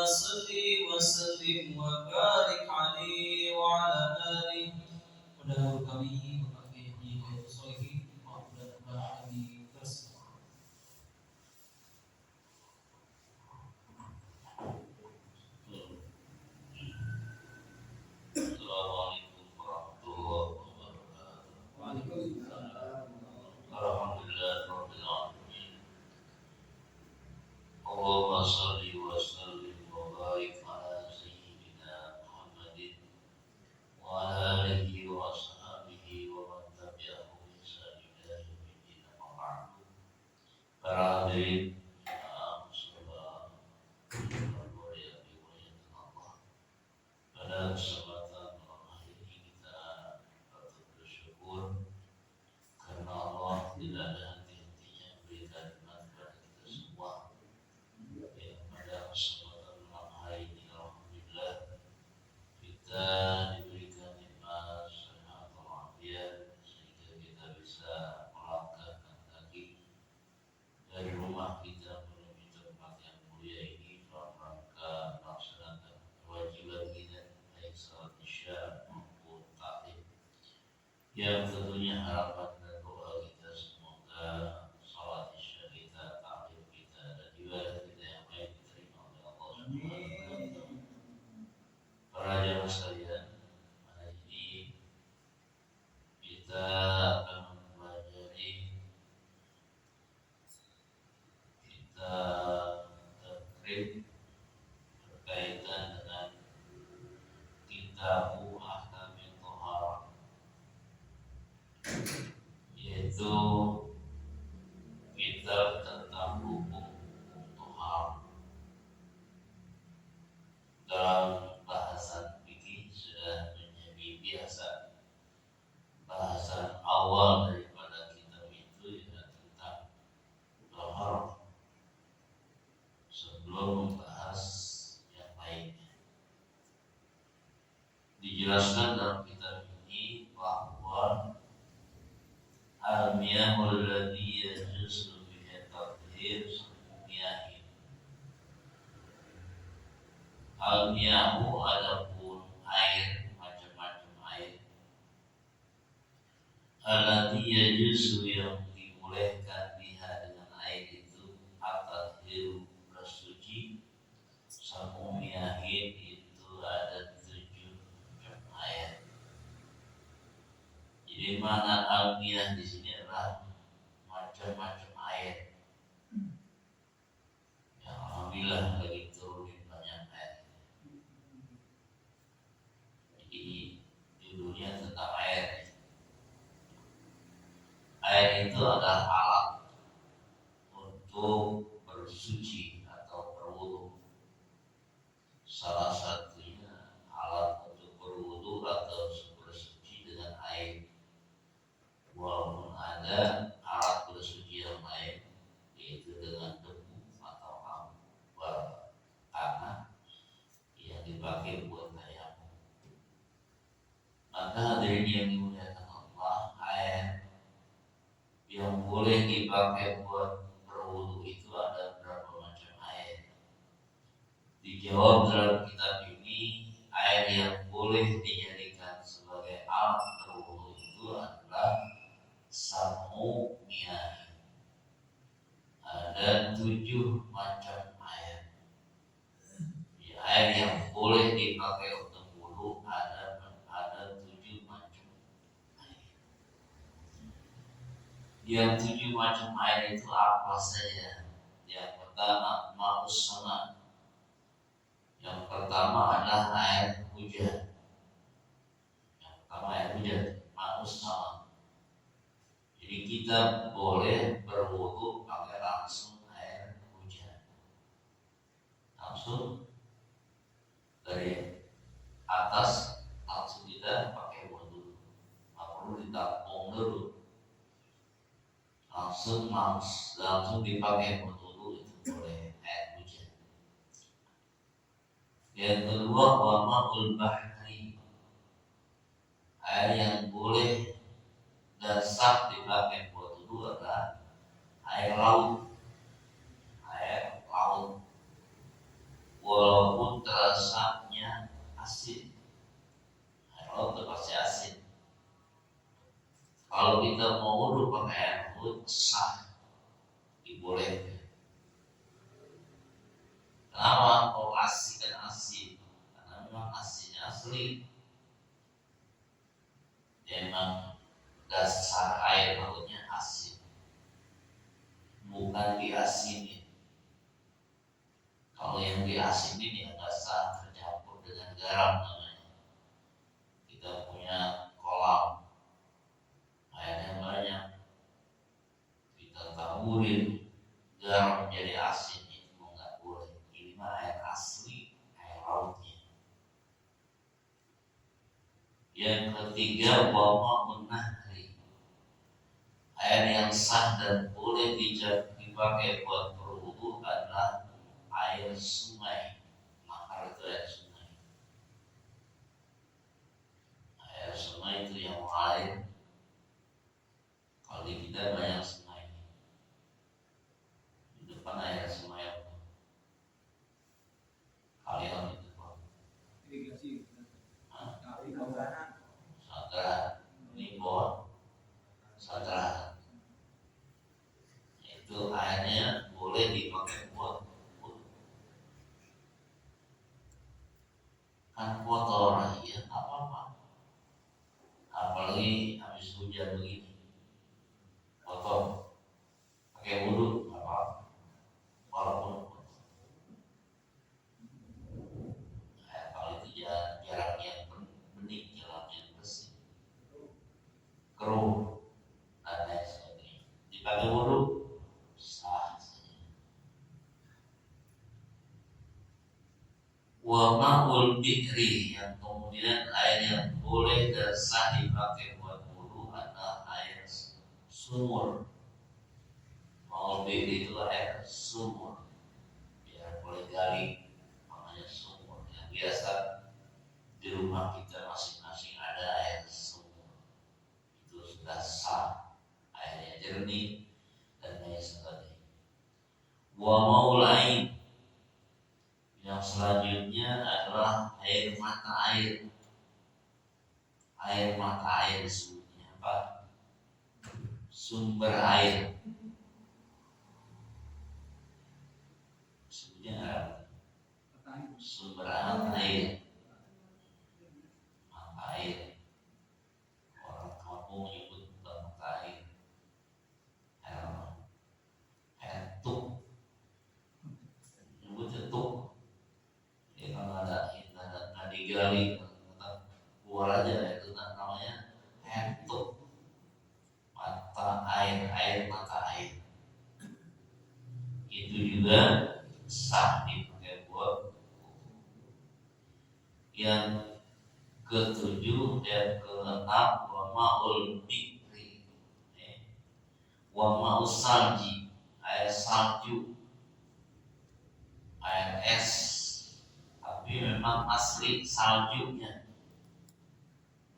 صل وسلم وبارك عليه وعلى آله. Pendahulu kami memakai hidayah sahih maupun kami bersama. Assalamualaikum warahmatullahi wabarakatuh. Waalaikumsalam. Alhamdulillahirabbil alamin. Allahumma shalli wa sallim wa barik ala sayyidina Muhammadin wa ala alihi wa ashabihi wa man tabi'ahum bi ihsan ila yaumil din. Amma ba'du. Para hadirin muslimat yang dimuliakan Allah. Pada kesempatan malam hari ini kita patut bersyukur karena Allah tidak ada henti-hentinya memberikan nikmat kepada kita semua. Pada kesempatan malam hari ini alhamdulillah kita diberikan nikmat sehat walafiat sehingga kita bisa melangkahkan kaki dari rumah kita menuju tempat yang mulia ini dalam rangka melaksanakan kewajiban kita baik salat isya maupun taklim, yang tentunya harapan dan doa kita semoga salat isya kita, taklim kita dan ibadah kita yang baik diterima oleh Allah Subhanahu wa taala. Para jamaah sekalian, hari ini kita akan mempelajari kitab takrib berkaitan dengan kitab ahkamit thaharah, yaitu kitab tentang hukum thaharah. Dalam bahasan fikih sudah menjadi biasa, bahasan awal daripada kitab itu ya tentang thaharah sebelum membahas yang lainnya. Dijelaskan dalam kitab ini bahwa al-miyahul ladzi yajuzu bihi tathhir miyahin. Al-miyahu adapun air, macam-macam air. Alladzi yajuzu yang dibolehkan biha dengan air itu at-tathhir bersuci. Samu miyahin itu ada 7 macam air. Jadi mana al-miyah di sini adalah macam-macam air. Ya alhamdulillah lagi turunin banyak air. Jadi judulnya tentang air. Air itu adalah alat untuk bersuci atau berwudu. Salah satunya alat untuk berwudu atau bersuci dengan air. Walaupun ada alat bersuci yang lain, yaitu dengan debu atau tanah yang dipakai buat tayamum. Maka hadirin yang dimuliakan Allah, air yang boleh dipakai buat berwudu itu ada berapa macam air? Dijawab dalam kitab ini, air yang boleh dijadikan sebagai alat berwudu itu adalah samu miyah. Ada 7 macam air. Ya, air yang boleh dipakai untuk wudu ada 7 macam air. Yang 7 macam air itu apa saja? Yang pertama ma'us sama. Yang pertama adalah air hujan. Yang pertama air hujan, ma'us sama. Jadi kita boleh berwudu pakai langsung air hujan. Langsung dari atas langsung kita pakai wudu. Tak perlu ditampung dulu. Langsung dipakai wudu itu boleh air hujan. Yang kedua wa ma'ul bahri. Air yang boleh dan sah dipakai buat wudu adalah air laut. Walaupun jadi asin ini agak sah tercampur dengan garam namanya. Kita punya kolam, airnya banyak, kita taburin garam menjadi asin, itu nggak boleh. Ini mah air asli, air lautnya. Yang ketiga, wama nahri, air yang sah dan boleh dipakai buat berwudu adalah air sungai. Maka itu air sungai. Air sungai itu yang mengalir. Kalau di kita banyak sungai. Di depan air sungai apa? Kalian itu Pak. Irigasi. Sadar, Limbon, Sadar. Itu airnya boleh dipakai buat kan kotor, ya apa-apa. Apalagi habis hujan begini, kotor, pakai wudhu apa? Walaupun kalau itu jarang yang bening, jarang yang bersih, keruh, dan lain sebagainya. Dipakai wudhu sah saja. Wa ma'ul bikri, yang kemudian air yang boleh dan sah dipakai buat wudhu adalah air sumur. Ma'ul bikri itu air sumur, biar boleh gali, makanya sumur. Yang biasa di rumah kita masing-masing ada air sumur, itu sudah sah, airnya jernih dan lain sebagainya. Wa ma'ul ain, yang selanjutnya adalah air mata air. Air mata air disebutnya apa? Sumber air. Disebutnya apa? Sumber air. Mata air. Orang kampung menyebut mata air. Air tuk. Menyebutnya tuk. Jadi kalau ada nggak digali, keluar aja, itu namanya air tuk. Mata air, air mata air. Itu juga sah dipakai buat. Yang ketujuh dan keenam, wa ma'ul bikri, wa ma'ul salji, air salju, air es, tapi memang asli saljunya,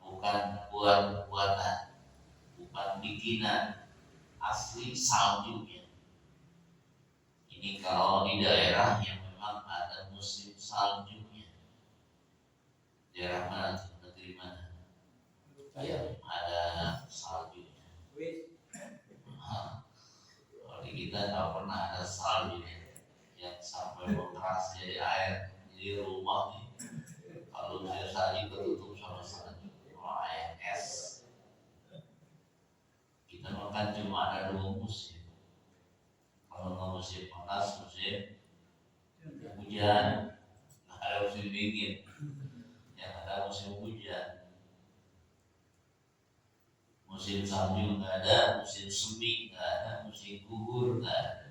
bukan buatan, bukan bikinan, asli saljunya. Ini kalau di daerah yang memang ada musim saljunya. Daerah mana? Negeri mana? Yang ada saljunya. Kalau di kita nggak pernah ada salju yang sampai mengeras jadi air. Jadi rumah nih, kalau musim salju ketutup sama salju, air es. Kita makan cuma ada 2 musim. Kalau nggak musim panas, musim hujan, nggak ada musim dingin, yang ada musim hujan. Musim salju nggak ada, musim semi nggak ada, musim gugur nggak ada.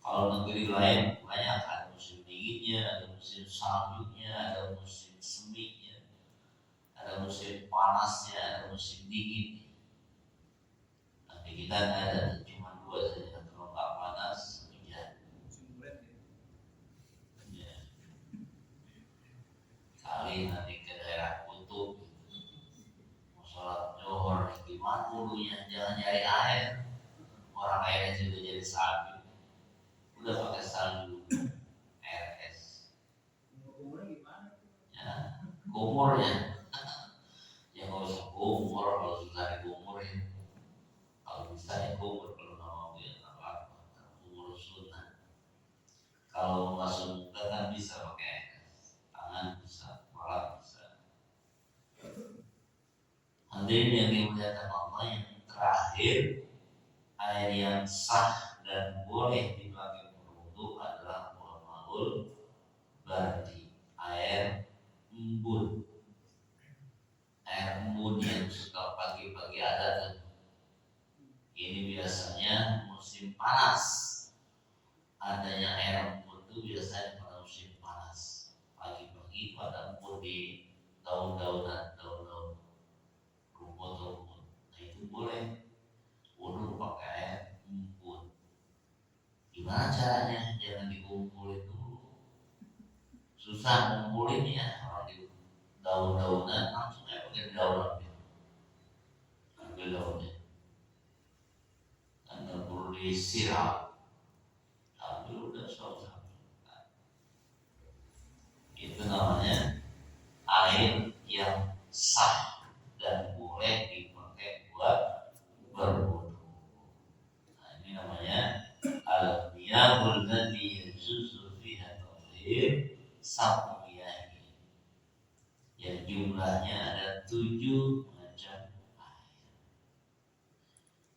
Kalau negeri lain banyak, ada musim dinginnya, ada musim saljunya, ada musim seminya, ada musim panasnya, ada musim dinginnya. Tapi kita nggak ada, cuma 2 saja. Kalau nggak panas, hujan. Ya. Kali nanti ke daerah kutub, mau sholat zuhur, gimana wudunya? Jangan nyari air, orang airnya juga jadi salju. Udah pakai salju, air es. Ya, kumurnya. Ya nggak usah kumur, kalau susah di kumur ya. Kalau bisa ya kumur, kalau nggak mau ya nggak apa-apa. Kumur sunnah. Kalau nggak sunnah kan bisa pakai es, tangan bisa, kepala bisa. Hadirin yang dimuliakan Allah, yang terakhir, air yang sah dan boleh dipakai berwudu adalah ma'ul lagi pada empun di daun-daunan, daun-daun rumput-rumput. Nah itu boleh wudhu pakai air empun. Gimana caranya? Jangan dikumpulin dulu. Susah ngumpulinnya. Orang di daun-daunan langsung aja pakai daun ambil daunnya. Dan nggak perlu disiram. Ambil udah selesai. Itu namanya air yang sah dan boleh dipakai buat berwudu. Nah, ini namanya al-miyahul ladzi yajuzu fiha tathhir sab'iyah, yang jumlahnya ada 7 macam air.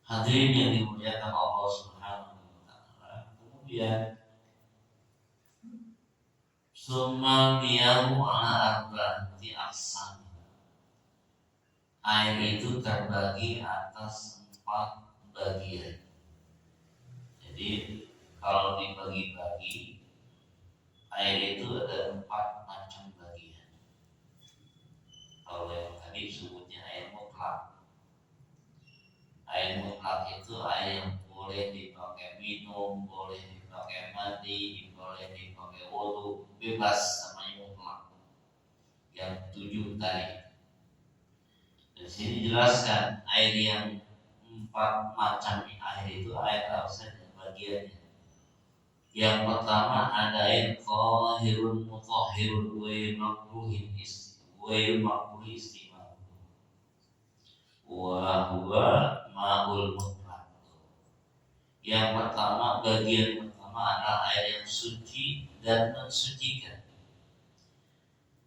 Hadirin yang dimuliakan Allah Subhanahu wa taala. Kemudian summa miyahu ala arba'ati aqsam. Air itu terbagi atas 4 bagian. Jadi kalau dibagi-bagi, air itu ada 4 macam bagian. Kalau yang tadi sebutnya air mutlak. Air mutlak itu air yang boleh dipakai minum, boleh dipakai mandi, boleh dipakai wudu, bebas, namanya mutlak. Yang 7 tadi. Di sini jelaskan air yang 4 macam air itu air apa saja bagiannya. Yang pertama ada air qahirun mutahhirun wa makruhin istimal. Wa huwa ma'ul mutlaq. Yang pertama, bagian pertama adalah air yang suci dan mensucikan.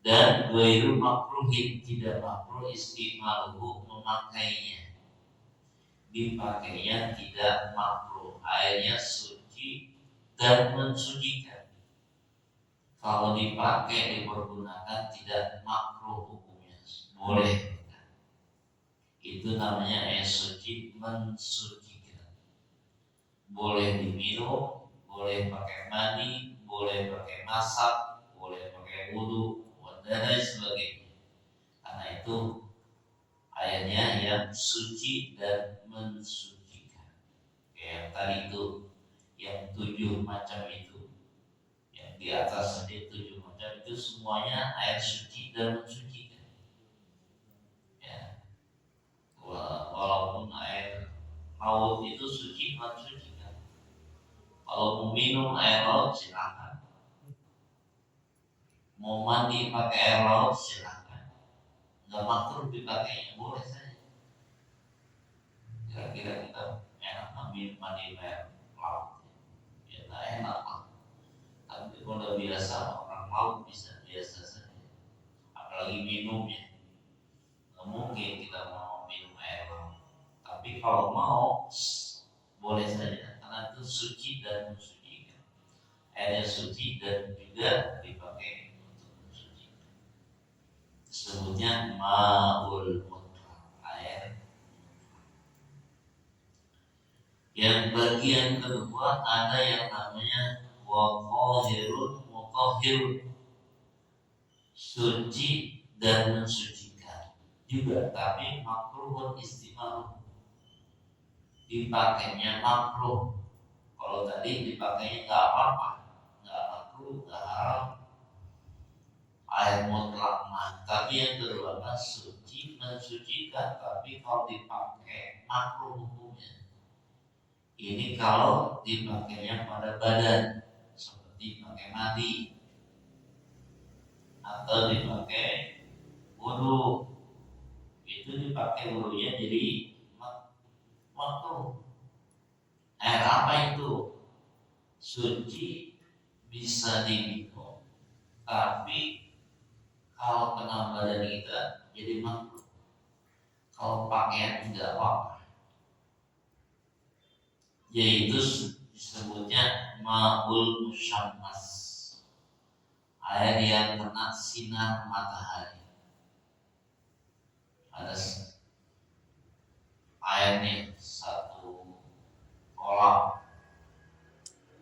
Dan ghairu makruhin, tidak makruh istimaluhu, memakainya. Dipakainya tidak makruh, airnya suci dan mensucikan. Kalau dipakai, dipergunakan tidak makruh hukumnya, boleh. Itu namanya air suci mensucikan. Boleh diminum, boleh pakai mandi, boleh pakai masak, boleh pakai wudu, dan lain sebagainya. Karena itu airnya yang suci dan mensucikan. Kayak tadi itu, yang 7 macam itu, yang di atas tadi 7 macam itu semuanya air suci dan mensucikan. Ya, walaupun air laut itu suci mensucikan. Kalau mau minum air laut silakan. Mau mandi pakai air laut silakan. Nggak makruh dipakainya, boleh saja. Kira-kira kita enak mandi air laut, ya tak enak lah. Tapi kalau biasa orang laut bisa biasa saja. Apalagi minumnya, nggak mungkin kita mau minum air laut. Tapi kalau mau boleh saja, karena itu suci dan mensucikan. Airnya suci dan juga dipakai untuk mensucikan. Sebutnya ma'ul mutlaq, air. Yang bagian kedua ada yang namanya waqahirun mutahhirun, suci dan mensucikan juga, tapi makruhun istimal, dipakainya makruh. Kalau tadi dipakainya nggak apa-apa, nggak makruh, nggak haram, air mutlak mah. Tapi yang kedua kan suci mensucikan, tapi kalau dipakai makruh hukumnya. Ini kalau dipakainya pada badan, seperti pakai mandi atau dipakai wudu, itu dipakai wudunya jadi makruh. Air apa itu? Suci, bisa diminum, tapi kalau kena badan kita jadi makruh. Kalau pakaian tidak apa-apa. Yaitu disebutnya ma'ul musyammas, air yang kena sinar matahari. Ada air nih, satu kolam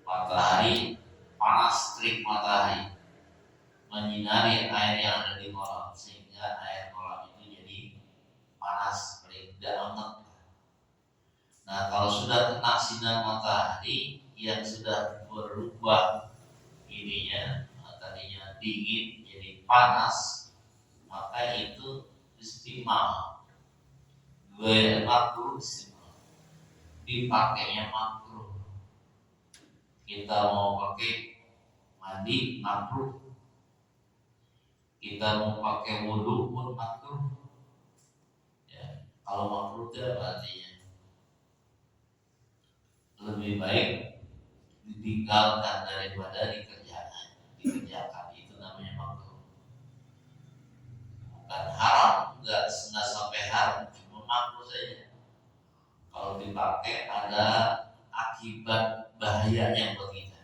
matahari panas, terik matahari, menyinari air yang ada di kolam sehingga air kolam itu jadi panas, tidak hangat. Nah, kalau sudah kena sinar matahari yang sudah berubah ininya, tadinya dingin jadi panas, maka itu istimal. Gue makruh istimal. Dipakainya makruh. Kita mau pakai mandi makruh. Kita mau pakai wudhu pun makruh. Ya, kalau makruh itu apa artinya? Lebih baik ditinggalkan daripada dikerjakan. Itu namanya makruh. Bukan haram, enggak sampai haram, cuma makruh saja. Kalau dipakai ada akibat bahayanya buat kita.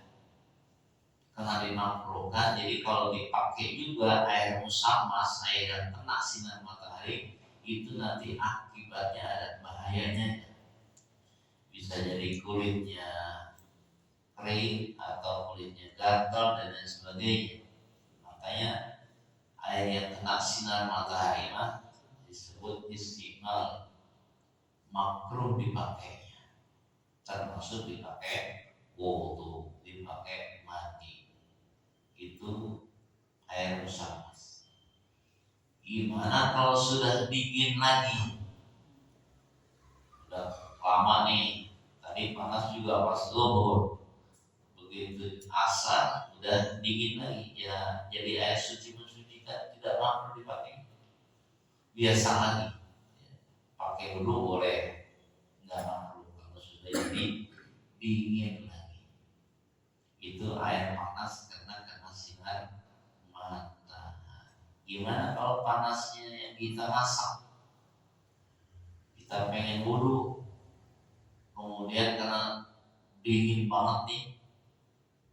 Karena dimakruhkan, jadi kalau dipakai juga air musammas, air yang kena sinar matahari, itu nanti akibatnya ada bahayanya. Bisa jadi kulitnya kering atau kulitnya gatal dan lain sebagainya. Makanya air yang kena sinar matahari disebut istimal, makruh dipakainya, termasuk dipakai wudu, dipakai mandi. Itu air musammas. Gimana kalau sudah dingin lagi? Udah lama nih, tadi panas juga pas zuhur, begitu asar udah dingin lagi, ya jadi air suci mensucikan, tidak makruh dipakai. Biasa lagi, pakai dulu boleh, nggak makruh kalau sudah jadi dingin lagi. Itu air panas karena kena sinar matahari. Gimana kalau panasnya yang kita masak? Kita pengen wudhu, kemudian karena dingin banget nih,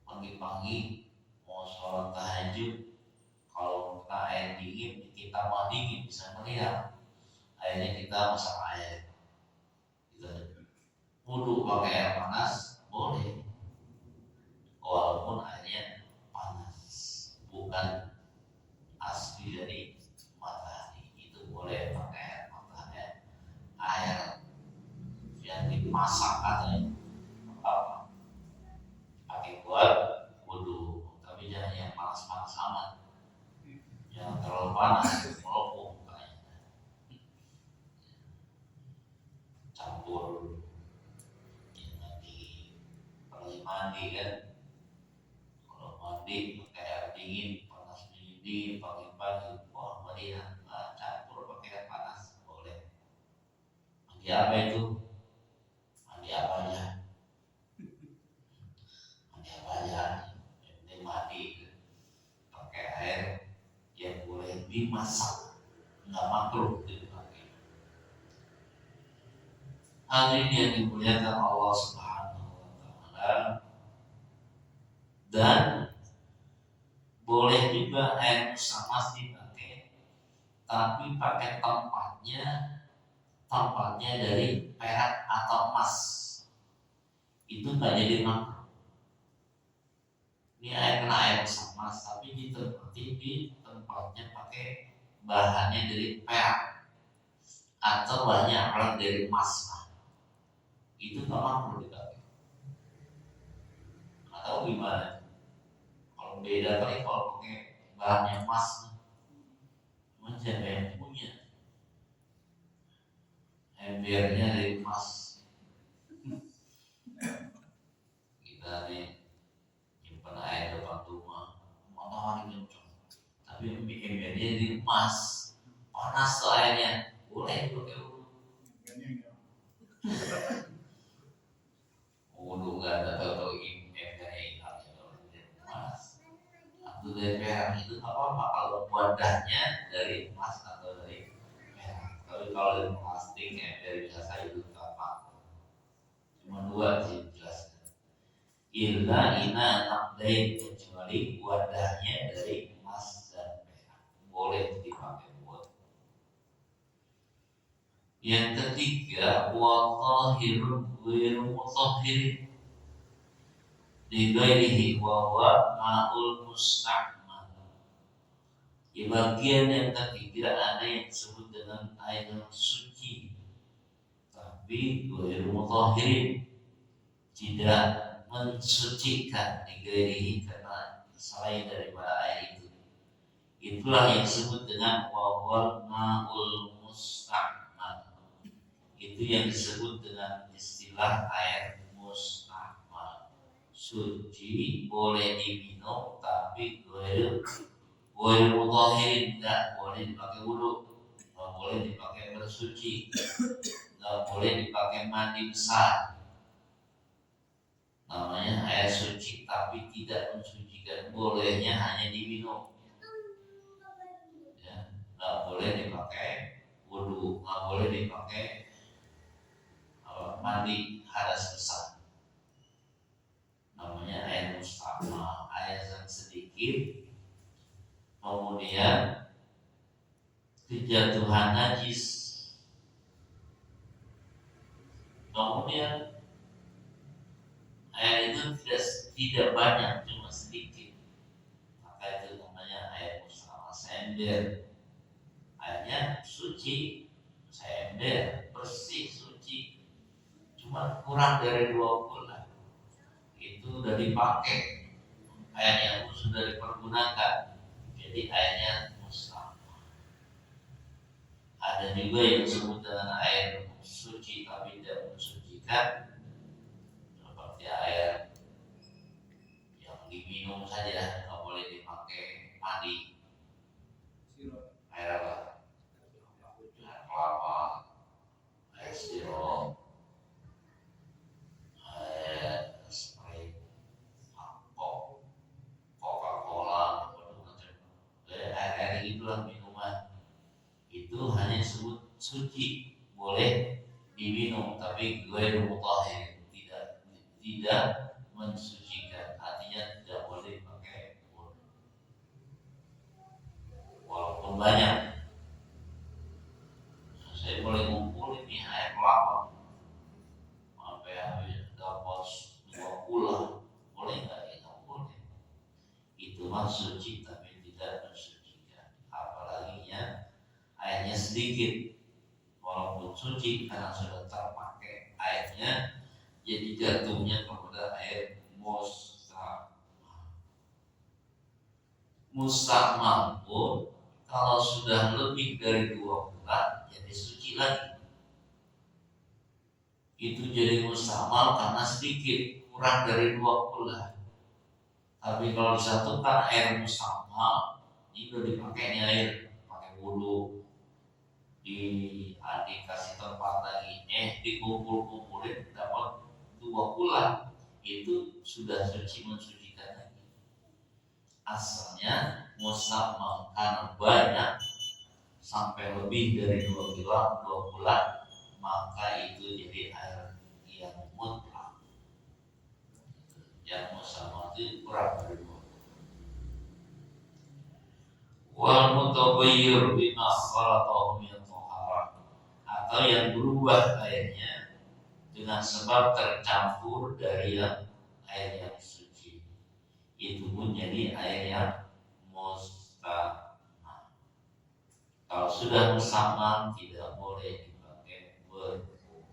pagi-pagi mau sholat tahajud, kalau kena air dingin, kita mau dingin bisa meriang. Akhirnya kita masak air. Kita wudhu pakai air panas boleh, walaupun airnya panas, bukan asli dari matahari. Itu boleh pakai air matahari, air yang dimasak atau apa, pakai buat wudhu. Tapi jangan yang panas-panas amat, jangan terlalu panas, melopong campur yang nanti pergi mandi kan. Kalau mandi pakai air dingin, panas dingin, pagi-pagi, wah meriah, campur pakai air panas boleh. Mandi apa itu? Mandi apa aja? Mandi apa aja? Ini mandi pakai air yang boleh dimasak, nggak makruh dipakai. Hadirin yang dimuliakan Allah Subhanahu wa Ta'ala, dan boleh juga air musammas dipakai, tapi pakai tempatnya dari perak atau emas. Itu nggak jadi makruh. Ini air musammas, tapi ditempati di tempatnya pakai bahannya dari perak atau bahannya alat dari emas. Itu nggak makruh dipakai. Atau gimana? Kalau beda kali kalau pakai bahannya emas, siapa yang punya? Embernya dari emas. Kita nih nyimpan air depan rumah, matahari kencang, tapi embernya dari emas, panas tuh airnya, boleh pakai wudhu nggak ada tahu embernya hitam dari emas. Atau dari perak itu apa kalau wadahnya dari emas atau dari perak. Tapi kalau dari plastik ember biasa itu apa? Cuma dua sih jelasnya. Illa ina naqdain, kecuali wadahnya dari emas dan perak, boleh dipakai buat. Yang ketiga, wa tahirun ghairu mutahhirin li ghairihi wa huwa ma'ul musta'mal. Di bagian yang ketiga ada yang disebut dengan air yang suci, tapi ghairu mutahhirin, tidak mensucikan diri karena selain daripada air itu. Itulah yang disebut dengan wawal ma'ul musta'mal. Itu yang disebut dengan istilah air musta'mal. Suci boleh diminum tapi ghairu mutahhirin, tidak boleh dipakai wudu, tidak boleh dipakai bersuci, tidak boleh dipakai mandi besar. Namanya air suci tapi tidak mensucikan, bolehnya hanya diminum, ya. Nggak boleh dipakai wudu, nggak boleh dipakai mandi hadas besar. Namanya air musta'mal, air yang sedikit kemudian kejatuhan najis, kemudian air itu tidak banyak, cuma sedikit, maka itu namanya air musta'mal. Seember, airnya suci, seember, bersih, suci, cuma kurang dari 2 bulan itu udah dipakai, airnya sudah dipergunakan, jadi airnya musta'mal. Ada juga yang disebut dengan air suci tapi tidak mensucikan, seperti air yang diminum saja, nggak boleh dipakai mandi. Air apa? Air kelapa, air sirup, air Sprite, Coca-Cola, air itulah minuman. Itu hanya disebut suci, boleh diminum, tapi ghairu mutahhir, tidak mensucikan, artinya tidak boleh pakai wudu. Walaupun banyak, saya boleh ngumpul ini air kelapa sampai habis dapat 2 bulan, boleh nggak? Ya nggak boleh. Itu mah suci tapi tidak mensucikan, apalagi ya airnya sedikit, walaupun suci karena sudah terpakai airnya, jadi jatuhnya kepada air musta'mal pun kalau sudah lebih dari 2 bulan jadi suci lagi. Itu jadi musta'mal karena sedikit, kurang dari 2 bulan. Tapi kalau disatukan air musta'mal, itu dipakai air, pakai wudu, dikasih tempat lagi, dikumpul-kumpulin dapat 2 bulan, itu sudah suci mensucikan lagi. Asalnya musta'mal karena banyak sampai lebih dari 2 bulan, maka itu jadi air yang mutlak. Yang musta'mal itu kurang dari 2 bulan. Wal mutabayyir bima khalaqahu min thahara, atau yang berubah airnya dengan sebab tercampur dari air yang suci, itu pun jadi air yang musta'mal. Kalau sudah musta'mal tidak boleh dipakai berwudu.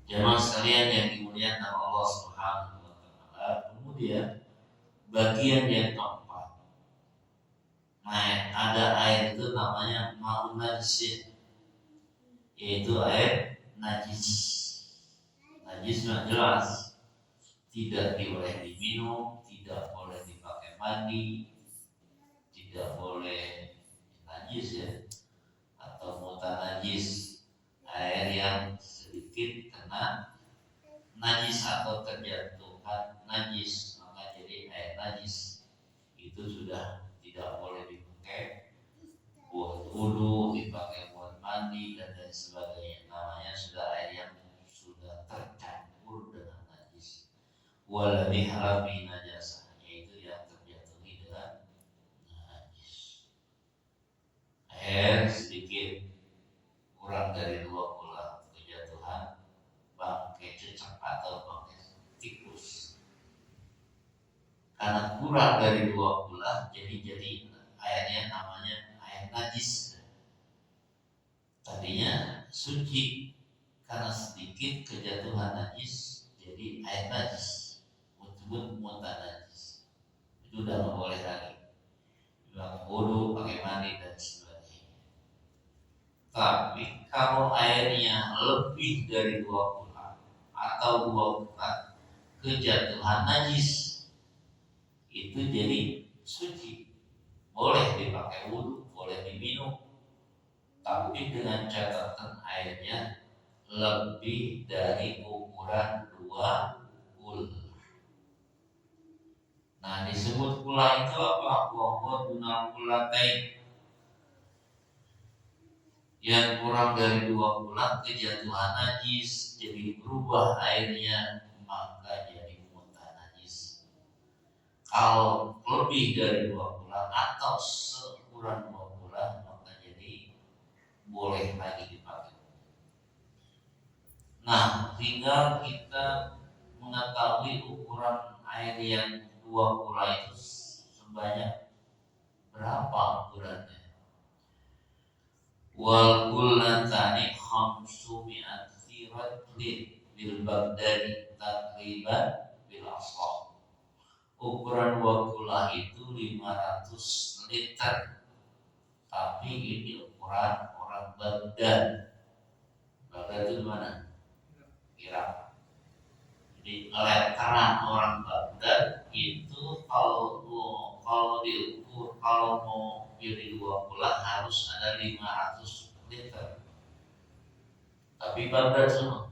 Jemaah sekalian yang dimuliakan Allah Subhanahu wa taala, kemudian bagian yang keempat, ada air itu namanya ma'un najis, yaitu air najis. Najis sudah jelas, tidak boleh diminum, tidak boleh dipakai mandi, tidak boleh najis ya, atau mutanajis, air yang sedikit kena najis atau terjatuhkan najis, maka jadi air najis. Itu sudah tidak boleh dipakai buat wudu, dipakai buat mandi dan lain sebagainya. Namanya sudah air yang sudah tercampur dengan najis. Waladhi halabi najasah, yaitu yang terjatuhi dengan najis. Air sedikit kurang dari 2 bulan kejatuhan bangkai cecak atau bangkai tikus, Karena kurang dari 20, jadi airnya namanya air najis. Tadinya suci, karena sedikit kejatuhan najis jadi air najis, disebut muatan najis. Itu udah nggak boleh lagi bilang wudu, pakai mandi dan sebagainya. Tapi kalau airnya lebih dari 20 atau 20 kejatuhan najis, itu jadi suci, boleh dipakai wudu, boleh diminum, tapi dengan catatan airnya lebih dari ukuran 20. Nah, disebut pula itu apa? Wahwa dunal kulatain, yang kurang dari 20 kejatuhan najis, jadi berubah airnya, maka jadi muntah najis. Kalau lebih dari 20 atau seukuran 20, maka jadi boleh lagi dipakai. Nah, tinggal kita mengetahui ukuran air yang 20 itu sebanyak berapa ukurannya. Wal kullatani khamsumi'ati ratlin bil Baghdadi takriban bil aslah. Ukuran wakulah itu 500 liter. Tapi ini ukuran orang Baghdad. Baghdad itu mana? Irak. Jadi literan orang Baghdad itu kalau diukur, kalau mau jadi 20 harus ada 500 liter. Tapi Baghdad semua,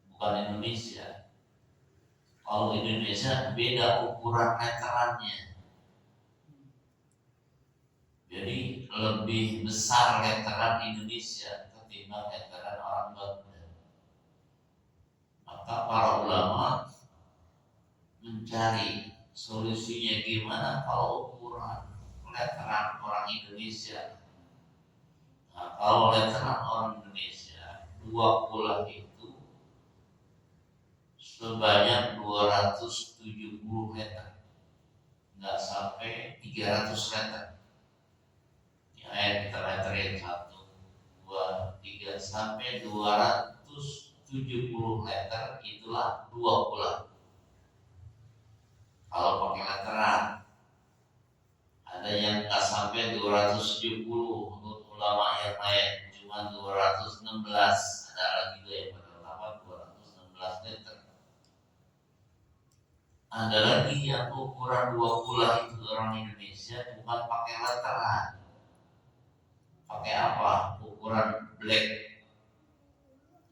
bukan Indonesia. Kalau Indonesia beda ukuran literannya. Jadi lebih besar literan Indonesia ketimbang literan orang Baghdad. Maka para ulama mencari solusinya gimana kalau ukuran literan orang Indonesia. Nah, kalau literan orang Indonesia 20 itu sebanyak 270 liter, nggak sampai 300 liter. Kita leterin 1, 2, 3 sampai 270 liter, itulah 20. Kalau pakai leteran, ada yang nggak sampai 270 untuk ulama yang lain, cuma 216. Ada lagi juga yang berulama 216 liter. Ada lagi yang ukuran 20 itu orang Indonesia bukan pakai leteran. Pakai apa? Ukuran black.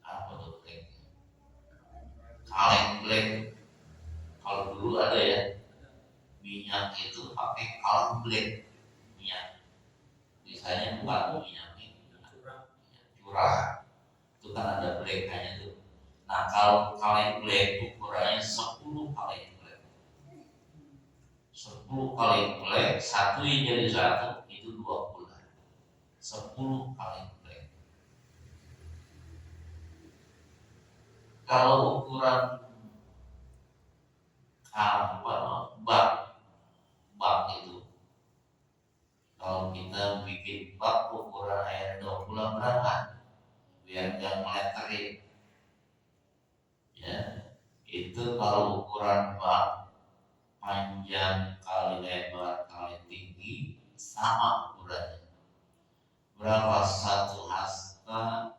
Apa tuh black? Kaleng black. Kalau dulu ada ya, minyak itu pakai kaleng black minyak. Misalnya bukan minyak curah. Itu kan ada black-nya tuh. Nah, kalau kaleng black ukurannya 10 kaleng black. 10 kaleng black, satu yang jadi satu itu 20. 10 kaleng black. Kalau ukuran bak itu, kalau kita bikin bak ukuran air 20 berapa? Biar gak meleterin. Ya, itu kalau ukuran bak panjang kali lebar kali tinggi sama ukurannya. Berapa? 1 hasta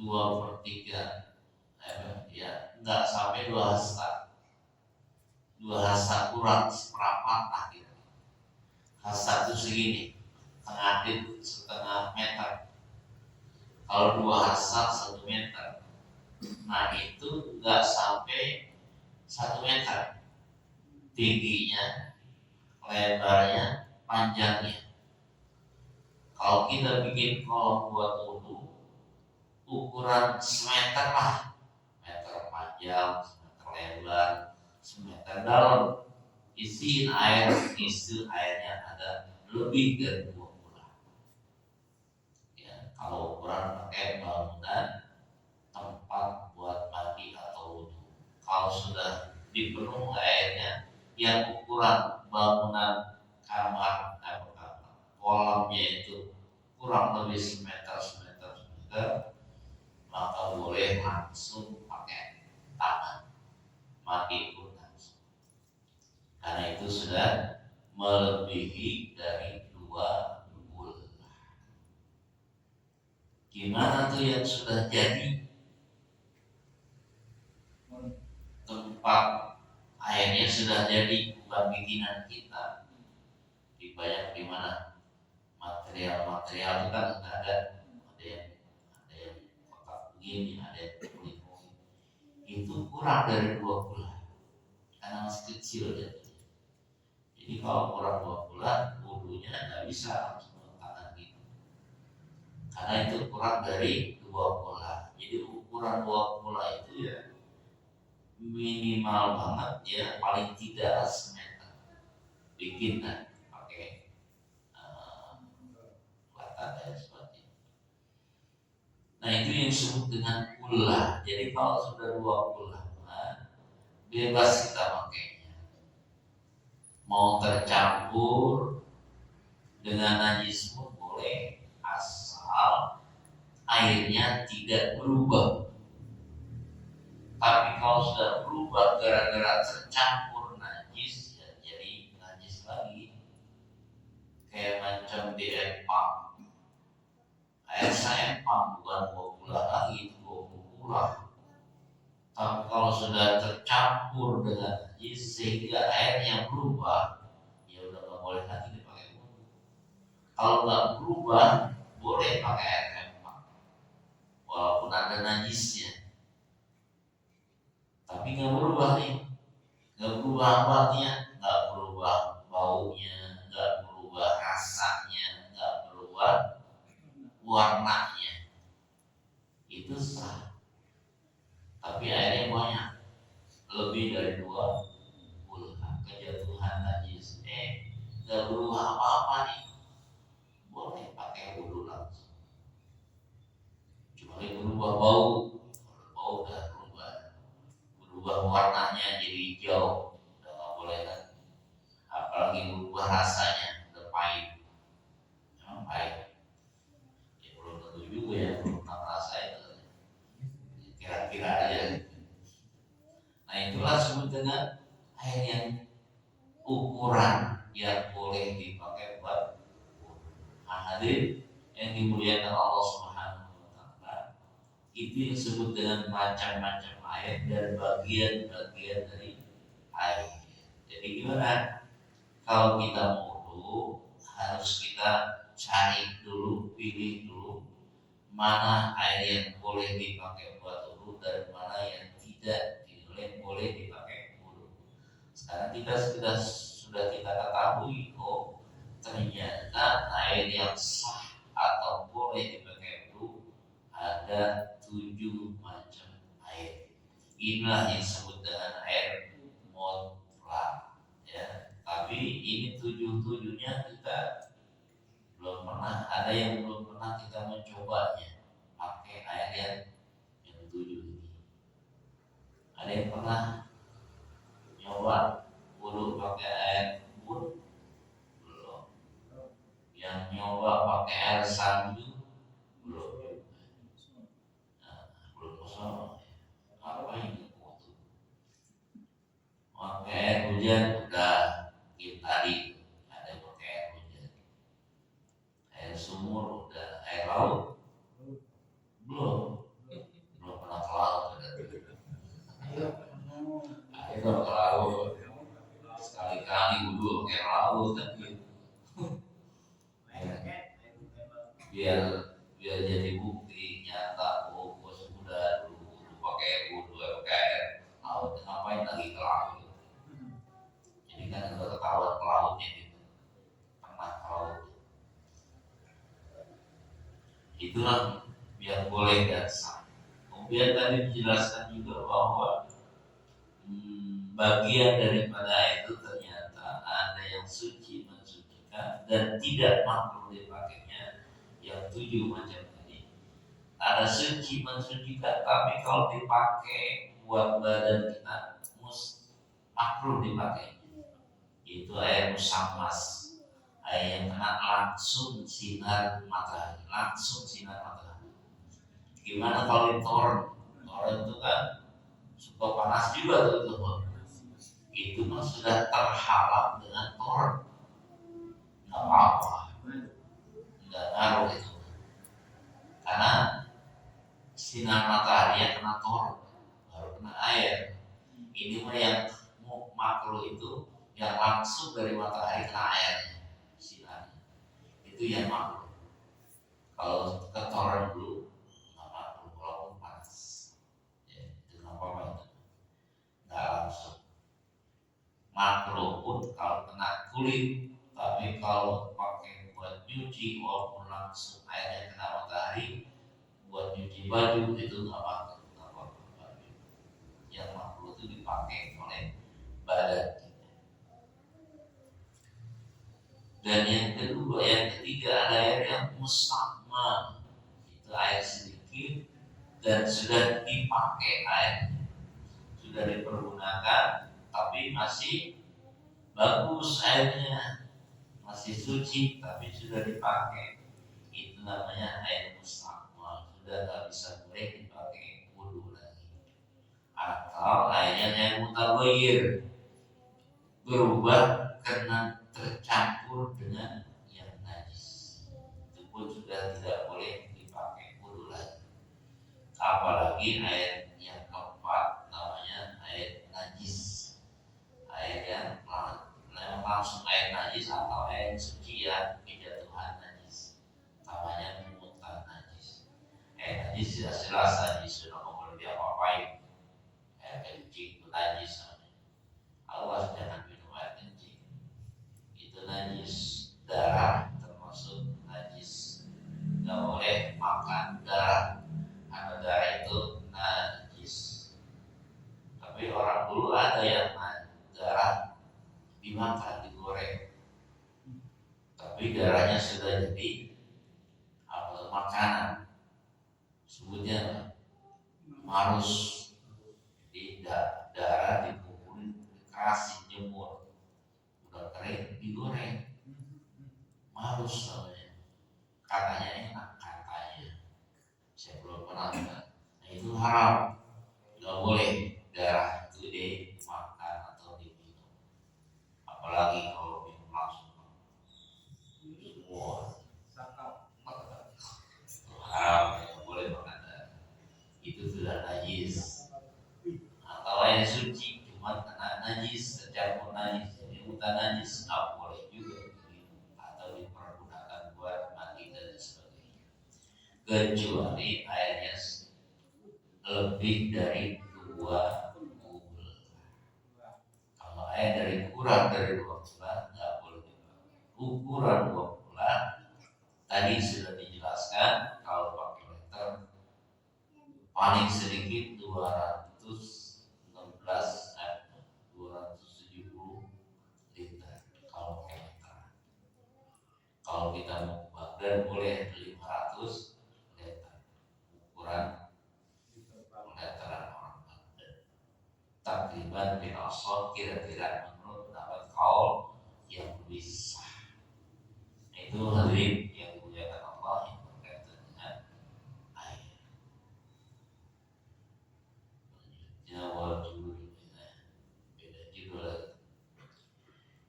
2/3. Ya, enggak sampai 2 hasta. 2 hasta kurang seperempat lah gitu. Hasta itu segini, setengah meter. Kalau 2 hasta 1 meter. Nah, itu enggak sampai 1 meter. Tingginya, lebarnya, panjangnya. Kalau kita bikin kolom buat wudu, ukuran semeter lah, meter panjang, semeter lebar, semeter dalam. Isi airnya ada lebih dari 20. Ya, kalau ukuran pakai bangunan tempat buat mandi atau wudu, kalau sudah dipenuhi airnya yang ukuran bangunan kamar kolamnya itu kurang lebih semeter, maka boleh langsung pakai tangan mandi pun langsung, karena itu sudah melebihi dari 2 bulan. Gimana tuh yang sudah jadi? Tempat airnya sudah jadi, bukan bikinan kita. Dibayar di mana? Material itu kan ada yang kotak begini, ada yang kulit. Itu kurang dari 2 bulan karena masih kecil ya. Jadi kalau kurang 2 bulan, wudhunya nggak bisa langsung tangan gitu, karena itu kurang dari 2 bulan. Jadi ukuran 2 bulan itu ya minimal banget ya, paling tidak semeter. Bikin kan pakai pelata dan sebagainya. Nah itu yang disebut dengan ulah. Jadi kalau sudah 2 bulan, bebas kita pakainya. Mau tercampur dengan najis pun boleh, asal airnya tidak berubah. Tapi kalau sudah berubah gara-gara tercampur najis, ya jadi najis lagi. Kayak macam di empang. Air saya empang bukan 2 bulan lagi, itu 20 bulan. Tapi kalau sudah tercampur dengan najis sehingga airnya berubah, ya udah nggak boleh lagi dipakai wudhu. Kalau nggak berubah, boleh pakai air empang, walaupun ada najisnya. Tapi nggak berubah nih, nggak berubah apa-apanya, nggak berubah baunya, nggak berubah rasanya, nggak berubah warnanya, itu sah. Tapi airnya banyak, lebih dari 2 bulan, kejatuhan najis, nggak berubah apa-apa nih, boleh pakai wudhu langsung. Cuma berubah bau udah berubah warnanya jadi hijau, udah nggak boleh kan. Apalagi berubah rasanya, udah pahit, memang pahit. Ya belum tentu juga ya, belum pernah rasain, kira-kira aja. Nah itulah sebut dengan air yang ukuran yang boleh dipakai buat hadir yang dimuliakan Allah Subhanahu wa taala. Itu yang disebut dengan macam-macam air dan bagian-bagian dari air. Jadi gimana? Kalau kita mau wudhu, harus kita cari dulu, pilih dulu mana air yang boleh dipakai buat wudhu dan mana yang tidak boleh dipakai wudhu. Sekarang kita sudah kita ketahui, ternyata air yang sah atau boleh dipakai wudhu ada 7 macam air. Inilah yang disebut dengan air mutlak, ya. Tapi ini 7-7-nya kita belum pernah, ada yang belum pernah kita mencobanya pakai air yang 7 ini. Ada yang pernah nyoba wudhu pakai air bun? Belum. Yang nyoba pakai air salju? Belum. Nah, belum sama. Apa ini wudhu? Pakai air hujan udah tadi ada pakai air hujan. Air sumur udah, air laut belum pernah ke laut. Air ke laut sekali-kali wudhu pakai laut tapi biar jadi bukti nyata, sudah dulu pakai wudhu pakai air laut, ngapain lagi ke laut? Jadi kan udah ketahuan ke lautnya gitu, pernah ke laut. Itulah yang boleh dan sah. Kemudian tadi dijelaskan juga bahwa bagian daripada itu ternyata ada yang suci mensucikan dan tidak makruh dipakainya, yang 7 macam tadi. Ada suci mensucikan, tapi kalau dipakai buat badan kita makruh dipakai. Itu air musammas, air yang kena langsung sinar matahari, Gimana kalau toren? Toren itu kan suka panas juga tuh. Itu mah sudah terhalang dengan toren, nggak apa-apa, nggak ngaruh itu, karena sinar matahari yang kena toren baru kena air. Ini mah yang makruh itu yang langsung dari matahari kena airnya, sinarnya itu yang makruh. Kalau ke toren dulu nggak makruh, walaupun panas ya, itu nggak apa-apa, itu nggak langsung. Makruh pun kalau kena kulit, tapi kalau pakai buat nyuci walaupun langsung airnya kena matahari, buat nyuci baju itu nggak makruh, nggak apa-apa. Yang makruh itu dipakai oleh badan kita. Dan yang kedua, yang ketiga ada air yang musta'mal, itu air sedikit dan sudah dipakai airnya, sudah dipergunakan tapi masih bagus airnya, masih suci tapi sudah dipakai, itu namanya air musta'mal, sudah nggak bisa boleh dipakai wudu lagi. Atau airnya yang mutaghayir, berubah karena tercampur dengan yang najis, itu pun sudah tidak boleh dipakai wudu lagi. Apalagi air yang keempat namanya air najis, air yang langsung air najis atau air suci yang kejatuhan najis, namanya mutan najis. Air najis jelas najis, sudah nggak boleh diapa-apain. Air kencing itu najis namanya. Awas jangan minum air kencing, itu najis. Darah termasuk najis, nggak boleh makan darah karena darah itu najis. Tapi orang dulu ada yang darah dimakan, digoreng, tapi darahnya sudah jadi makanan, sebutnya marus. Jadi darah dikumpulin, dikasih jemur, udah kering digoreng, marus namanya. Katanya enak, katanya, saya belum pernah makan. Nah, itu haram, nggak boleh darah itu dimakan atau diminum, apalagi kalau minum langsung. Wah, haram, nggak boleh makan darah, itu sudah najis. Atau air suci cuma kena najis, tercampur najis, jadi bukan najis, nggak boleh juga diminum atau dipergunakan buat mandi dan sebagainya, kecuali airnya lebih dari 2 bulan. Kalau air dari kurang dari 2 bulan nggak boleh dipakai. Ukuran 2 bulan tadi sudah dijelaskan, kalau pakai liter paling sedikit 270 liter kalau pakai liter. Kalau kita mau dan boleh 500 liter, ukuran meteran orang Banten. Takriban bin asal kira-kira menurut pendapat kaul yang lebih sah. Itu hadirin yang dimuliakan Allah yang berkaitan dengan air. Jawab dulu, beda judul lagi.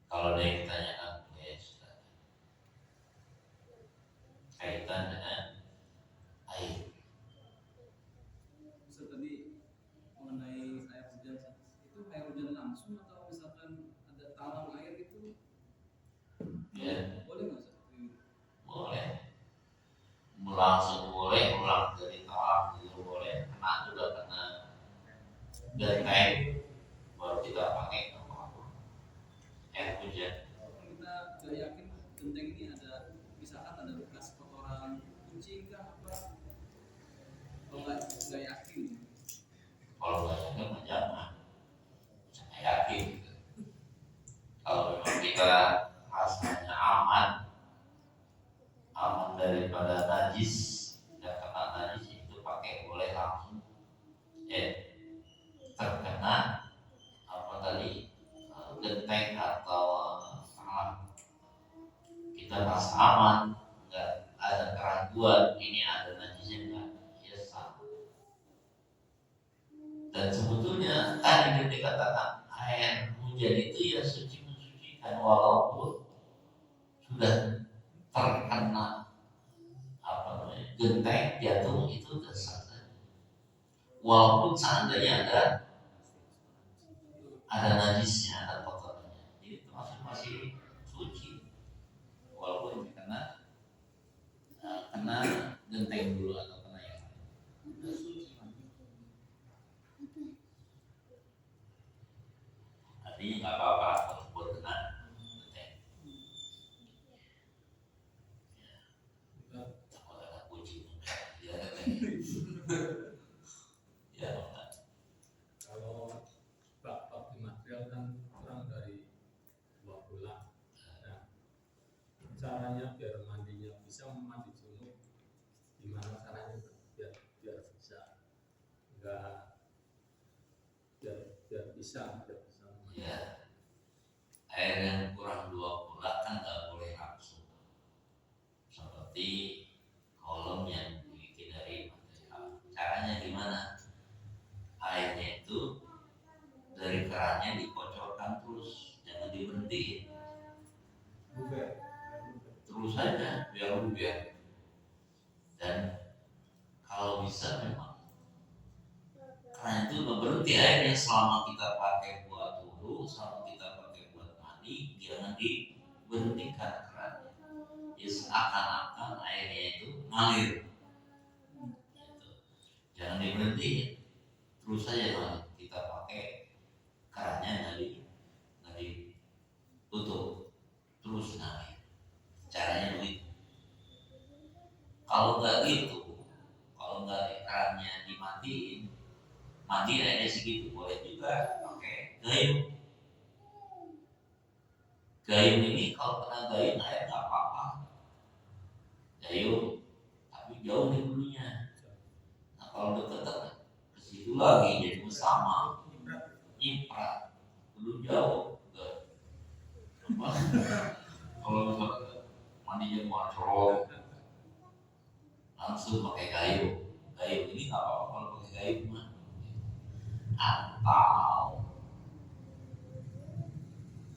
Kalau ada yang ditanyakan, ya sudah. Kaitan dengan air. Tadi mengenai air hujan, itu air hujan langsung atau misalkan ada talang air itu, Ya, boleh nggak? boleh. Langsung boleh, ulang dari talang juga boleh. Kena juga kena genteng, baru kita pakai air hujan. Kita nggak yakin genteng ini ada, misalkan ada bekas kotoran kucing kah apa? Kalau nggak yakin. Kalau nggak yakin, jangan. Saya yakin. Kalau memang kita rasanya aman daripada najis, tidak kena najis, itu pakai boleh langsung. Terkena apa tadi, genteng atau kita merasa aman, nggak ada keraguan ini ada najisnya nggak, ya sah. Dan sebetulnya tadi yang dikatakan air hujan itu ya suci mensucikan walaupun sudah terkena apa namanya genteng jatuh itu sudah sah saja. Walaupun seandainya ada najisnya, ada kotorannya, itu masih suci walaupun kena genteng dulu atau kena yang lain, sudah suci. Artinya nggak apa-apa kalau buat kena genteng. Ya, kalau ada kucing, ya ya enggak. Kalau bak di material kan kurang dari 2 bulan. Nah, caranya biar mandinya bisa mandi junub, gimana caranya biar bisa enggak biar bisa mandi. Ya, air yang kurang 2 bulan kan nggak boleh langsung. Seperti kolom yang dibikin dari material. Caranya gimana? Airnya itu dari kerannya dikocorkan terus, jangan diberhentiin. Terus saja biar luber. Dan kalau bisa memang keran itu nggak berhenti airnya selama kita pakai buat wudhu, selama kita pakai buat mandi, jangan diberhentikan kerannya. Ya seakan-akan airnya itu ngalir. Gitu. Jangan diberhentiin. Terus saja kalau kita pakai kerannya nggak ditutup, terus ngalir. Caranya begitu. Kalau nggak gitu, kalau nggak kerannya dimatiin, mandi airnya segitu, boleh juga pakai gayung. Gayung ini kalau kena gayung air nggak apa-apa. Gayung, tapi jauh di hulunya. Nah kalau dekat ke situ lagi jadi bersama, nyiprat, belum jauh. Kalau misalnya mandinya mau cerot, langsung pakai gayung. Gayung ini nggak apa-apa kalau pakai gayung mah. Atau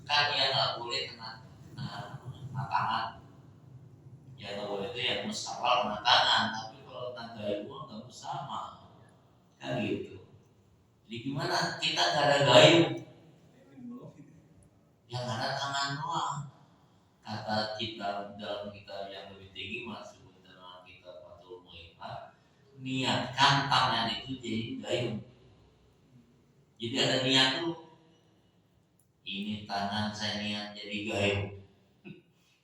kan dia nggak boleh kena tangan. Ya nggak boleh itu yang musawal kena tangan, tapi kalau kena gayung nggak bersama. Kan gitu. Jadi gimana? Kita nggak ada gayung, yang ada tangan doang. Kata kita dalam kitab yang lebih tinggi masuk dalam kitab Fathul Mu'in, niatkan tangan itu jadi gayung. Jadi ada niat tuh, ini tangan saya niat jadi gayung.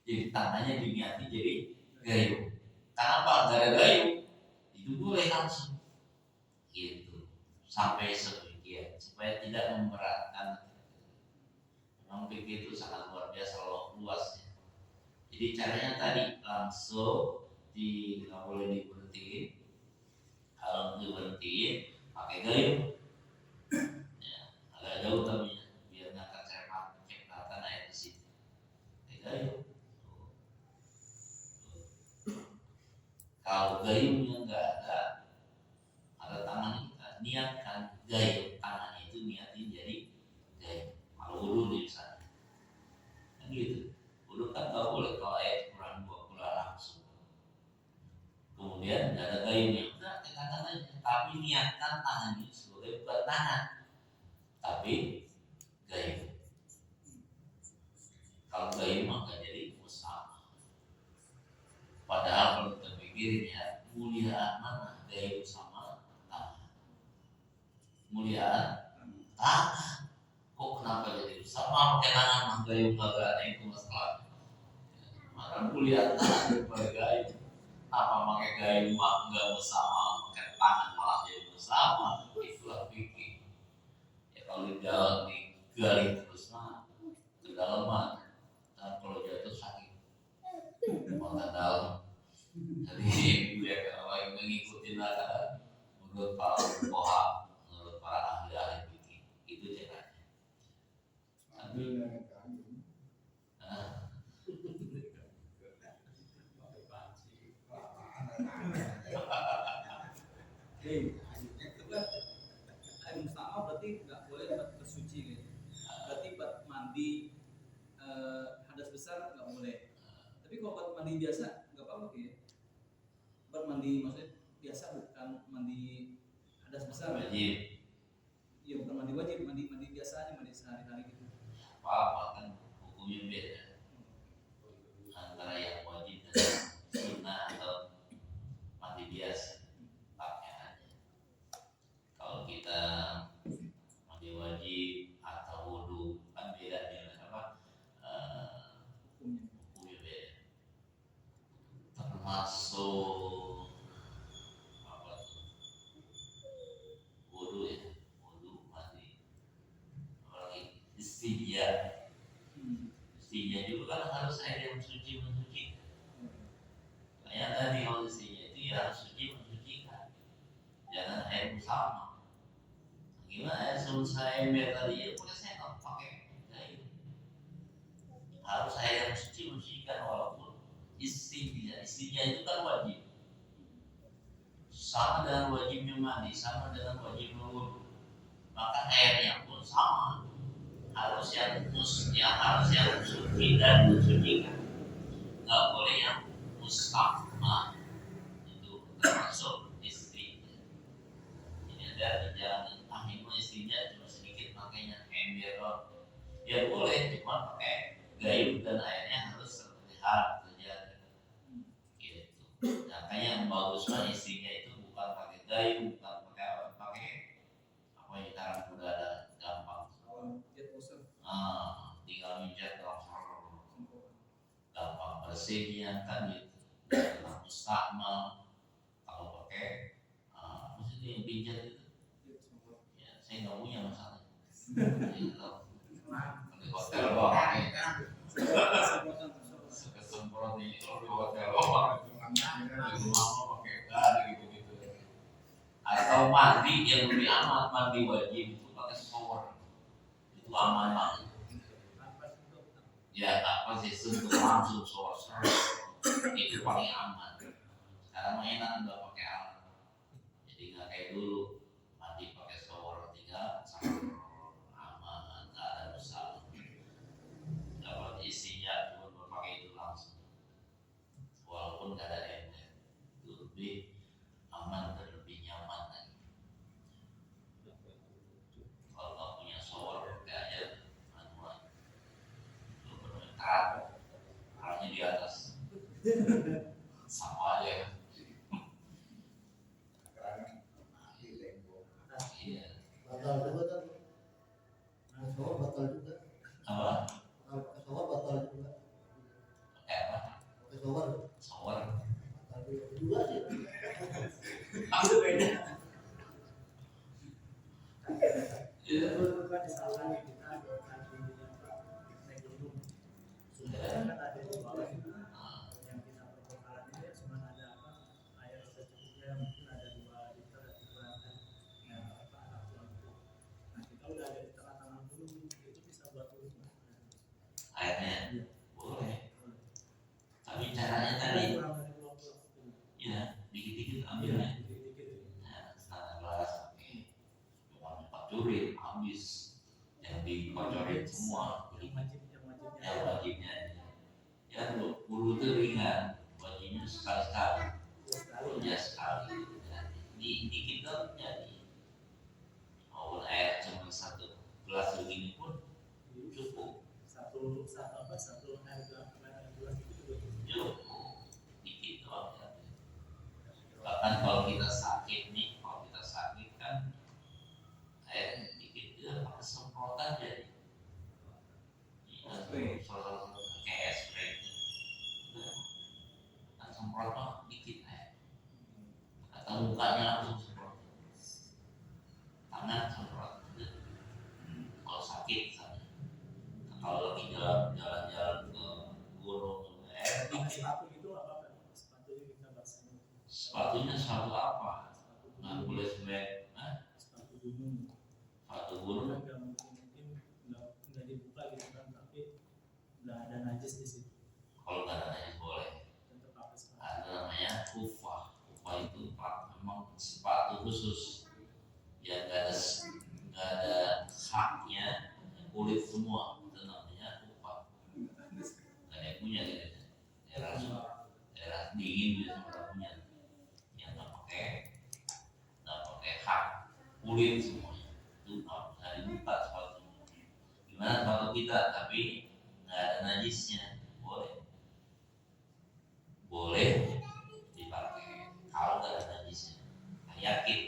Jadi tangannya diniati jadi gayung. Kenapa? Gak ada gayung, itu boleh langsung. Gitu. Sampai sedemikian supaya tidak memberatkan. Memang pikir itu sangat luar biasa luasnya. Jadi caranya tadi langsung nggak boleh diberhentiin. Kalau diberhentiin pakai gayung, ya, agak jauh tapi biar nggak kecepatan air di situ. Pakai gayung. Kalau gayungnya nggak ada tangan kita niatkan gayung, tangannya itu niatin jadi gayung. Kalau wudhu misalnya, kan gitu. Wudhu kan nggak boleh kalau air kurang 2 bulan langsung. Kemudian nggak ada gayungnya, udah tekan aja. Tapi niatkan tangan itu sebagai bukan tangan, tapi gayung. Kalau gayung mah nggak jadi musama. Padahal kalau kita pikirin ya, muliaan mana gayung sama tangan? Muliaan tangan. Kok kenapa jadi sama pakai tangan mah gayung nggak ada itu masalah. Maka muliaan tangan daripada gayung. Apa pakai gayung mah nggak bersama, pakai tangan malah jadi bersama? Itulah pikir. Ya kalau di dalam digali terus mah kedalaman, dan kalau jatuh sakit mata dalam. Jadi dia kalau yang mengikuti nada menurut para fuqaha, menurut para ahli fikih itu caranya. Tapi mandi biasa nggak apa-apa ya. Mandi maksudnya biasa bukan mandi hadas besar. Wajib. Iya bukan mandi wajib, mandi biasa aja, mandi sehari-hari gitu. Apa kan hukumnya beda antara yang wajib dan sunnah atau mandi biasa pakaiannya. Kalau kita mandi wajib atau wudu kan beda dengan apa hukumnya beda. Termasuk apa tuh wudu ya, wudu mandi apalagi istinja. Istinja juga kan harus air yang suci mensucikan. Kayak tadi kalau istinja itu ya harus suci mensucikan, jangan air bersama. Gimana ya selesai ember tadi ya boleh saya nggak pakai kain. Harus air yang suci mensucikan walaupun istinja itu kan wajib. Sama dengan wajibnya mandi, sama dengan wajibnya wudu. Maka airnya pun sama. Harus yang suci dan mensucikan, nggak boleh yang mustahma, itu termasuk istrinya. Ini ada jangan akhirnya istrinya cuma sedikit makanya ember, ya boleh cuma pakai gayung dan airnya harus terlihat terjaga gitu. Makanya yang bagus mah istrinya itu bukan pakai gayung, bukan pakai apa yang sekarang udah ada gampang. Tinggal mijat gampang bersihnya kan gitu. Jangan mustahmal. Kalau pakai maksudnya yang pijat itu ya saya nggak punya masalah. Jadi kalau di hotel pakai kesemprot ini kalau di hotel di rumah pakai gitu. Atau mandi yang lebih aman, mandi wajib itu pakai shower. Itu aman banget. Ya apa sih sentuh langsung shower itu paling aman. Sekarang mainan udah pakai alat, jadi nggak kayak dulu mandi pakai shower 3 aman, nggak ada masalah. Dapat isinya cuma berpakai itu langsung, walaupun nggak ada ember, itu lebih aman dan lebih nyaman lagi. Kalau nggak punya shower pakai aja manual. Arahnya di atas sama aja ya. Iya. Batal juga kan? Nah, shower batal juga. Apa? Shower batal juga. Pakai apa? Pakai shower Shower. batal juga sih. Itu beda. Iya. Kan misalkan kita naik gunung, kan ada di bawah yang kita perbekalan ini cuma ada air secukupnya, mungkin ada 2 liter dikurangan anak lampu. Nah kita udah ada di tengah-tengah gunung, itu bisa buat turun. Airnya boleh. Tapi caranya tadi ya dikit-dikit ambilnya. Nah, setengah gelas cuma 4 curit habis. Yang dikocorin semua yang wajibnya ya 20 itu ringan, wajibnya sekali-sekali, punya sekali di dikit dong jadi. Walaupun air cuma 1 gelas begini pun cukup. Satu air gelas itu juga Cukup dikit doang ya. Bahkan kalau kita sakit kan air dikit dia pakai semprotan jadi. Kayak spray kan semprotnya dikit air. Atau mukanya langsung semprot, tangan semprot. Kalau sakit misalnya, kalau lagi jalan-jalan ke gunung air dikit. sepatu itu apa? Sepatunya kita bahasanya. Sepatunya sepatu apa? Nggak boleh sebaik Sepatu gunung. sepatu gunung. Nggak mungkin nggak dibuka gitu kan, tapi nggak ada najis di situ. Kalau nggak ada najis boleh. Tetap pakai sepatu. Ada namanya kufah. Kufah itu memang sepatu khusus yang nggak ada haknya, kulit semua. Itu namanya kufah. Nggak ada yang punya gitu. Ya langsung dingin biasa punya yang nggak pakai hak kulit semuanya itu bisa dibuka sepatunya. Gimana sepatu kita tapi nggak ada najisnya, boleh dipakai kalau nggak ada najisnya. Nah, yakin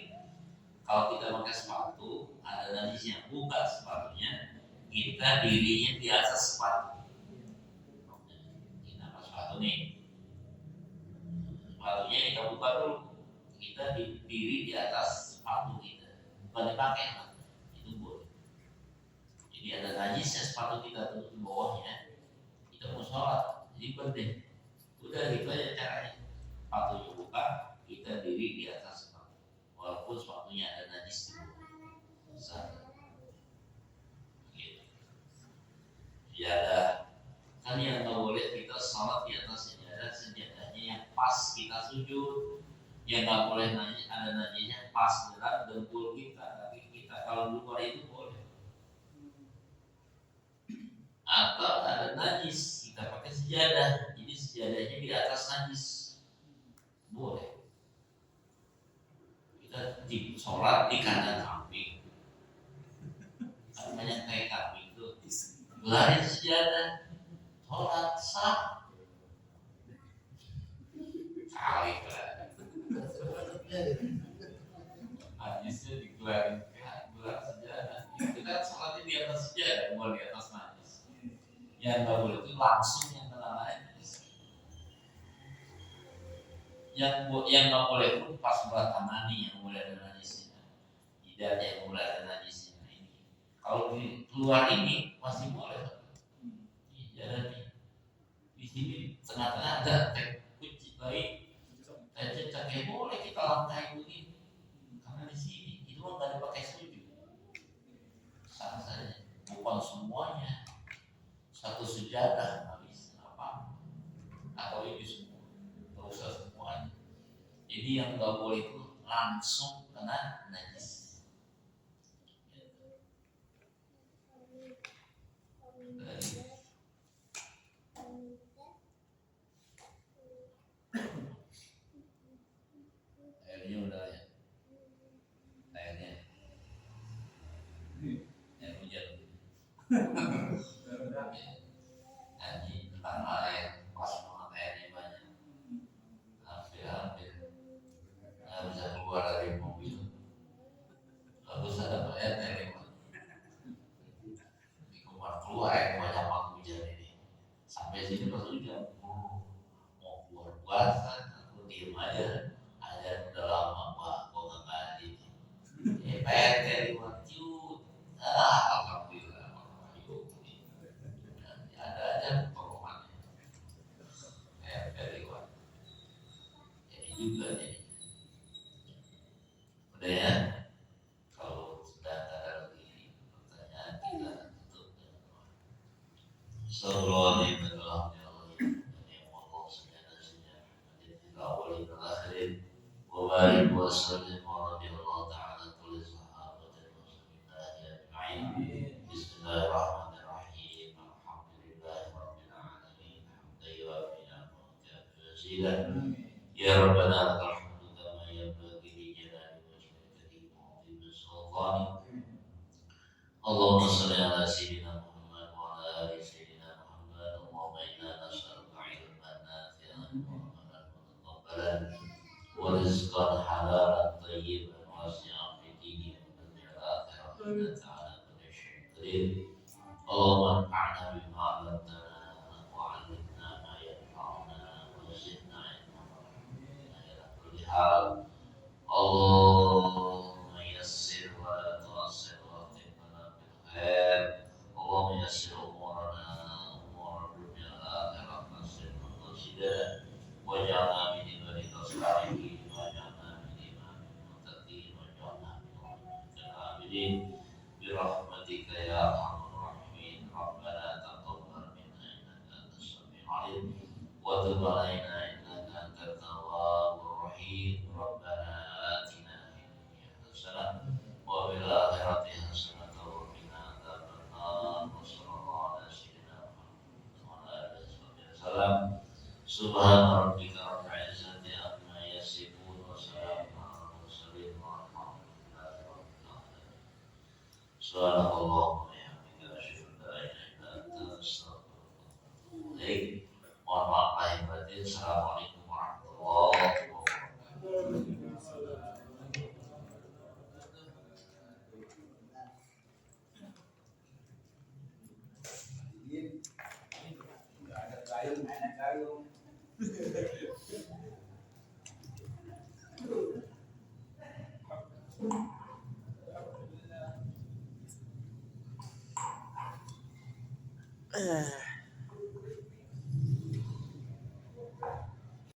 kalau kita pakai sepatu ada najisnya, buka sepatunya, kita dirinya di atas sepatu. Kita pakai sepatu nih, sepatunya kita buka dulu, kita diri di atas sepatu kita, bukan dipakai, itu boleh. Jadi ada najisnya sepatu kita tuh di bawahnya, kita mau sholat, jadi penting. Udah gitu aja caranya, sepatunya buka, kita diri di atas sepatu, walaupun sepatunya ada najis di bawah. Gitu. Sejadah kan yang nggak boleh kita sholat di atas sejadah, sejadahnya yang pas kita sujud. Yang nggak boleh ada najisnya pas berat dengkul kita, kaki kita. Kalau di luar itu boleh. Atau ada najis, kita pakai sejadah, jadi sejadahnya di atas najis, boleh. Kita di sholat di kanan kambing, kan banyak kayak kambing itu, gelarin sejadah, sholat sah, kali kan, najisnya digelarin, gelar sejadah, kita sholatnya di atas sejadah, bukan di atas najis. Yang nggak boleh itu langsung yang kena najis. Yang nggak boleh pun pas belah tangannya yang boleh ada najisnya, tidak yang boleh ada najisnya. Ini kalau di luar ini masih boleh. Jadi di sini tengah-tengah ada teh kucing baik, teh cecak boleh kita langkai begini, karena di sini itu nggak dipakai sujud, sama saja. Bukan semuanya. Satu sejadah habis apa? Atau ini semua, nggak usah semuanya. Jadi yang nggak boleh itu langsung kena najis. Airnya udah ya, airnya, yang hujan. Haji tentang air, pas banget airnya banyak, hampir nggak bisa keluar dari mobil. Bagus ada air lewat, di kamar keluar air banyak waktu hujan ini. Sampai sini pas hujan, mau keluar puasa, aku diem aja. Ada udah lama pak, kok nggak mandi? PT lewat cut, alhamdulillah. Ada aja permohonan lewat. Jadi juga nih, udah ya. Kalau sudah ada lagi pertanyaan kita tutup dengan doa. Sallallahu alaihi wasallam. وبارك وسلم ورضي الله تعالى كل الصحابة رسول الله أجمعين. بسم الله الرحمن الرحيم. الحمد لله رب العالمين حمدا يوافي نعمه ويكافئ مزيدا. يا ربنا لك الحمد كما ينبغي لجلال وجهك الكريم وعظيم سلطانك. اللهم صل على سيدنا محمد وعلى آل سيدنا محمد. اللهم إنا نسألك علما نافعا وعملا متقبلا ورزقا حلالا طيبا واسعا في الدين والدنيا والآخرة إنك على كل شيء قدير. اللهم انفعنا بما علمتنا وعلمنا ما ينفعنا وزدنا علما إلى كل حال. اللهم يسر ولا تعسر واختمنا بالخير. اللهم يسر أمورنا أمور الدنيا والآخرة نصرا مرشدا واجعلنا من عبادك الصالحين واجعلنا من إمام المتقين واجعلنا من عبادك العابدين برحمتك يا أرحم الراحمين. ربنا تقبل منا إنك أنت السميع العليم وتب علينا إنك أنت التواب الرحيم. ربنا آتنا في الدنيا حسنة وفي الآخرة حسنة وقنا عذاب النار. وصلى الله على سيدنا محمد وعلى آله وصحبه وسلم. سبحان ربك رب العزة Subhanakallahumma wa bihamdika asyhadu an la ilaha illa anta astaghfiruka wa atubu ilaik. Mohon maaf lahir batin. Assalamualaikum warahmatullahi wabarakatuh. Nggak ada gayung, enak gayung.